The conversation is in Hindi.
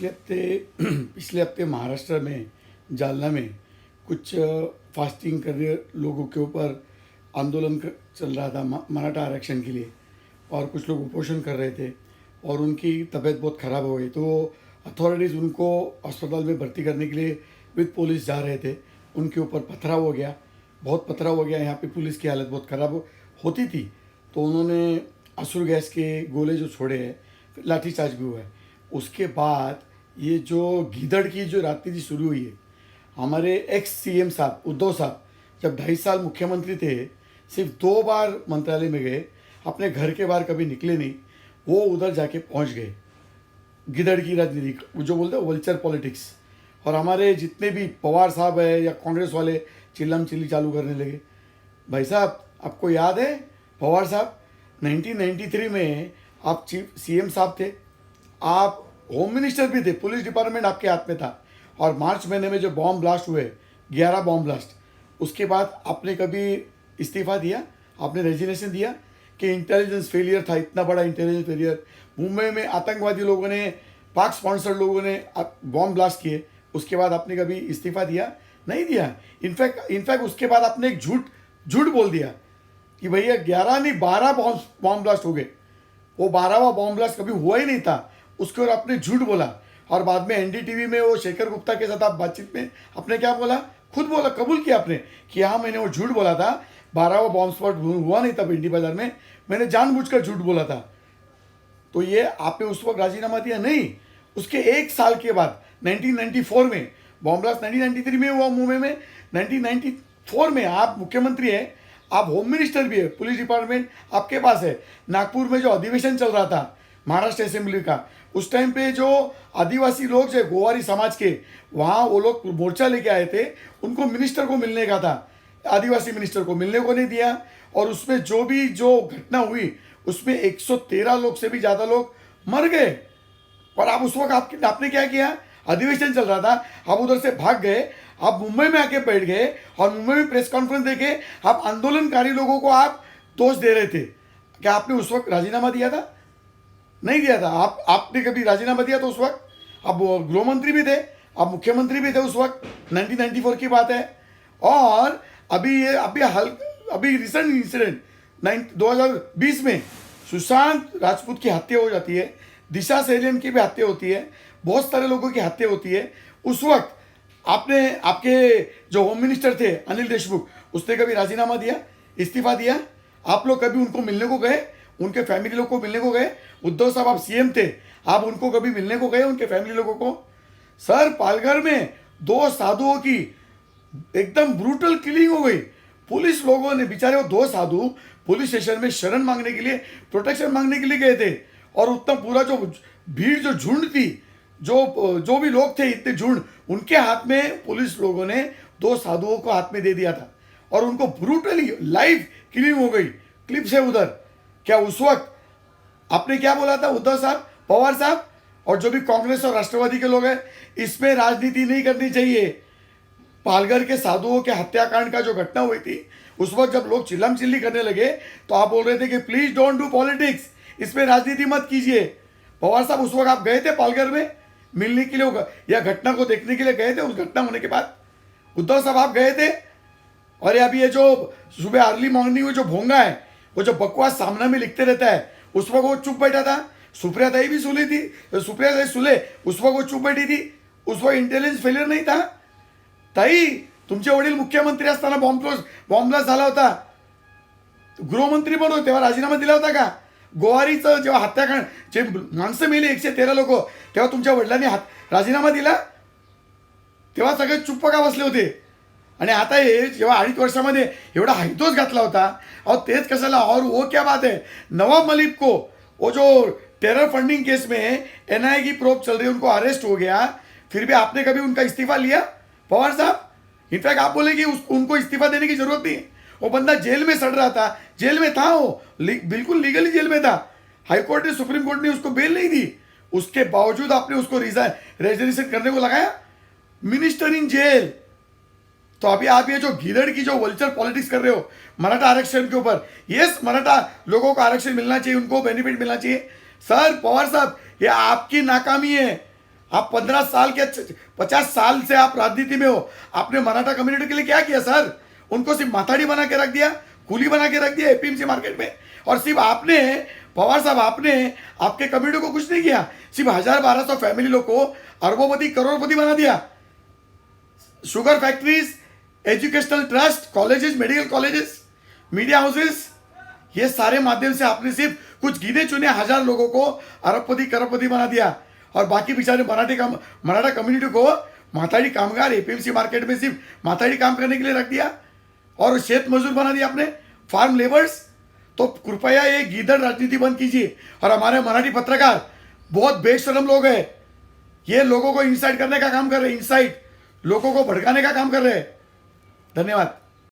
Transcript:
पिछले हफ्ते महाराष्ट्र में जालना में कुछ फास्टिंग कर रहे लोगों के ऊपर चल रहा था मराठा आरक्षण के लिए। और कुछ लोग उपोषण कर रहे थे और उनकी तबीयत बहुत ख़राब हो गई, तो अथॉरिटीज़ उनको अस्पताल में भर्ती करने के लिए विद पुलिस जा रहे थे। उनके ऊपर पथराव हो गया, बहुत पथराव हो गया। यहाँ पे पुलिस की हालत बहुत ख़राब होती थी, तो उन्होंने आंसू गैस के गोले जो छोड़े हैं, फिर लाठीचार्ज भी हुआ है। उसके बाद ये जो गीदड़ की जो राजनीति शुरू हुई है, हमारे एक्स सीएम साहब उद्धव साहब जब 2.5 साल मुख्यमंत्री थे, सिर्फ 2 बार मंत्रालय में गए, अपने घर के बाहर कभी निकले नहीं। वो उधर जाके पहुंच गए। गिदड़ की राजनीति जो बोलते हैं वल्चर पॉलिटिक्स। और हमारे जितने भी पवार साहब है या कांग्रेस वाले चिल्लम चिल्ली चालू करने लगे। भाई साहब, आपको याद है पवार साहब 1993 में आप चीफ सीएम साहब थे, आप होम मिनिस्टर भी थे, पुलिस डिपार्टमेंट आपके हाथ में था। और मार्च महीने में जो बॉम्ब ब्लास्ट हुए, 11 बॉम्ब ब्लास्ट, उसके बाद आपने कभी इस्तीफा दिया? आपने रेजिग्नेशन दिया कि इंटेलिजेंस फेलियर था, इतना बड़ा इंटेलिजेंस फेलियर। मुंबई में आतंकवादी लोगों ने, पाक स्पॉन्सर्ड लोगों ने बॉम्ब ब्लास्ट किए, उसके बाद आपने कभी इस्तीफा दिया? नहीं दिया। इनफैक्ट उसके बाद आपने एक झूठ बोल दिया कि भैया 11 नहीं 12 बॉम्ब ब्लास्ट हो गए। वो 12वां बॉम्ब ब्लास्ट कभी हुआ ही नहीं था, उसके और आपने झूठ बोला। और बाद में एनडीटीवी में वो शेखर गुप्ता के साथ आप बातचीत में आपने क्या बोला? खुद बोला, कबूल किया आपने कि हाँ मैंने वो झूठ बोला था, 12वां बॉम्ब स्पॉट हुआ नहीं था भिंडी बाजार में, मैंने जानबूझकर झूठ बोला था। तो ये आपने उस वक्त राजीनामा दिया नहीं। उसके 1 साल के बाद 1994 में बॉम्ब ब्लास्ट 1993 में हुआ मुंबई में, 1994 में आप मुख्यमंत्री है, आप होम मिनिस्टर भी है, पुलिस डिपार्टमेंट आपके पास है। नागपुर में जो अधिवेशन चल रहा था महाराष्ट्र असेंबली का, उस टाइम पे जो आदिवासी लोग जो गोवारी समाज के, वहाँ वो लोग मोर्चा लेके आए थे, उनको मिनिस्टर को मिलने का था, आदिवासी मिनिस्टर को मिलने को नहीं दिया। और उसमें जो घटना हुई, उसमें 113 लोग से भी ज़्यादा लोग मर गए। और आप उस वक्त आपने क्या किया? अधिवेशन चल रहा था, आप उधर से भाग गए, आप मुंबई में आके बैठ गए और मुंबई में प्रेस कॉन्फ्रेंस देके आप आंदोलनकारी लोगों को आप दोष दे रहे थे। क्या आपने उस वक्त राजीनामा दिया था? नहीं दिया था। आपने कभी राजीनामा दिया? तो उस वक्त आप गृह मंत्री भी थे, आप मुख्यमंत्री भी थे उस वक्त, 1994 की बात है। और अभी रिसेंट इंसिडेंट 2020 में सुशांत राजपूत की हत्या हो जाती है, दिशा सेलियन की भी हत्या होती है, बहुत सारे लोगों की हत्या होती है। उस वक्त आपके जो होम मिनिस्टर थे अनिल देशमुख, उसने कभी राजीनामा दिया, इस्तीफा दिया? आप लोग कभी उनको मिलने को गए, उनके फैमिली लोग को मिलने को गए? उद्धव साहब आप सीएम थे, आप उनको कभी मिलने को गए, उनके फैमिली लोगों को? सर, पालघर में 2 साधुओं की एकदम ब्रूटल किलिंग हो गई। पुलिस लोगों ने, बेचारे वो 2 साधु पुलिस स्टेशन में शरण मांगने के लिए, प्रोटेक्शन मांगने के लिए गए थे। और उतना पूरा जो भीड़, जो झुंड थी, जो भी लोग थे, इतने झुंड, उनके हाथ में पुलिस लोगों ने 2 साधुओं को हाथ में दे दिया था और उनको ब्रूटली लाइव किलिंग हो गई। क्लिप्स है उधर। क्या उस वक्त आपने क्या बोला था? उद्धव साहब, पवार साहब और जो भी कांग्रेस और राष्ट्रवादी के लोग हैं, इसमें राजनीति नहीं करनी चाहिए। पालघर के साधुओं के हत्याकांड का जो घटना हुई थी, उस वक्त जब लोग चिल्लम चिल्ली करने लगे, तो आप बोल रहे थे कि प्लीज डोंट डू पॉलिटिक्स, इसमें राजनीति मत कीजिए। पवार साहब, उस वक्त आप गए थे पालघर में मिलने के लिए या घटना को देखने के लिए गए थे? उस घटना होने के बाद उद्धव साहब आप गए थे? और अभी ये जो सुबह अर्ली मॉर्निंग में जो भोंगा है, वो जो बकवास सामने में लिखते रहता है, उस वक्त वो चुप बैठा था। सुप्रिया ताई भी सुली थी, सुप्रिया ताई सुले, उस वक्त वो चुप बैठी थी। उस वक्त इंटेलिजन्स फेलियर नाही था? ताई, तुमचे वडील मुख्यमंत्री असताना बॉम्ब ब्लास्ट झाला होता, गृहमंत्री पण होते, तेव्हा राजीनामा दिला होता का? गोवारीचं जेव्हा हत्याकांड, जे माणसं मेली 113 लोक, तेव्हा तुमच्या वडिलांनी राजीनामा दिला? तेव्हा सगळे चुप्प का बसले होते? आणि आता हे जेव्हा 2.5 वर्षामध्ये एवढा हायतोच घातला होता, और तेज कशाला? और वो क्या बात है, नवाब मलिक को, वो जो टेरर फंडिंग केस में एनआईए की प्रोब चल रही है, उनको अरेस्ट हो गया, फिर भी आपने कभी उनका इस्तीफा लिया पवार साहब? इनफैक्ट आप बोले कि उनको इस्तीफा देने की जरूरत नहीं। वो बंदा जेल में सड़ रहा था, जेल में था, वो बिल्कुल लीगली जेल में था। हाईकोर्ट ने, सुप्रीम कोर्ट ने उसको बेल नहीं दी, उसके बावजूद आपने उसको रेजिग्नेशन करने को लगाया, मिनिस्टर इन जेल। तो अभी आप ये जो गीदड़ की जो वल्चर पॉलिटिक्स कर रहे हो मराठा आरक्षण के ऊपर, यस, मराठा लोगों को आरक्षण मिलना चाहिए, उनको बेनिफिट मिलना चाहिए। सर, पवार साहब, ये आपकी नाकामी है, आप 15 साल के 50 साल से आप राजनीति में हो, आपने मराठा कम्युनिटी के लिए क्या किया सर? उनको सिर्फ माथाड़ी बना के रख दिया, कुली बना के रख दिया एपीएमसी मार्केट में। और सिर्फ आपने, पवार साहब, आपने आपके कम्युनिटी को कुछ नहीं किया, सिर्फ 1000-1200 फैमिली लोग को अरबोपति करोड़पति बना दिया। Sugar factories, educational trust, colleges, medical colleges, media houses, ये सारे माध्यम से आपने सिर्फ कुछ गिने चुने 1000 लोगों को अरबपति करोड़पति बना दिया, और बाकी बेचारे मराठा कम्युनिटी को माथाड़ी कामगार एपीएमसी मार्केट में सिर्फ माथाड़ी काम करने के लिए रख दिया, और शेत मजदूर बना दिया आपने, फार्म लेबर्स। तो कृपया ये गीदड़ राजनीति बंद कीजिए। और हमारे मराठी पत्रकार बहुत बेशरम लोग हैं, ये लोगों को इंसाइट करने का काम कर रहे हैं, इंसाइट, लोगों को भड़काने का काम कर रहे हैं। धन्यवाद।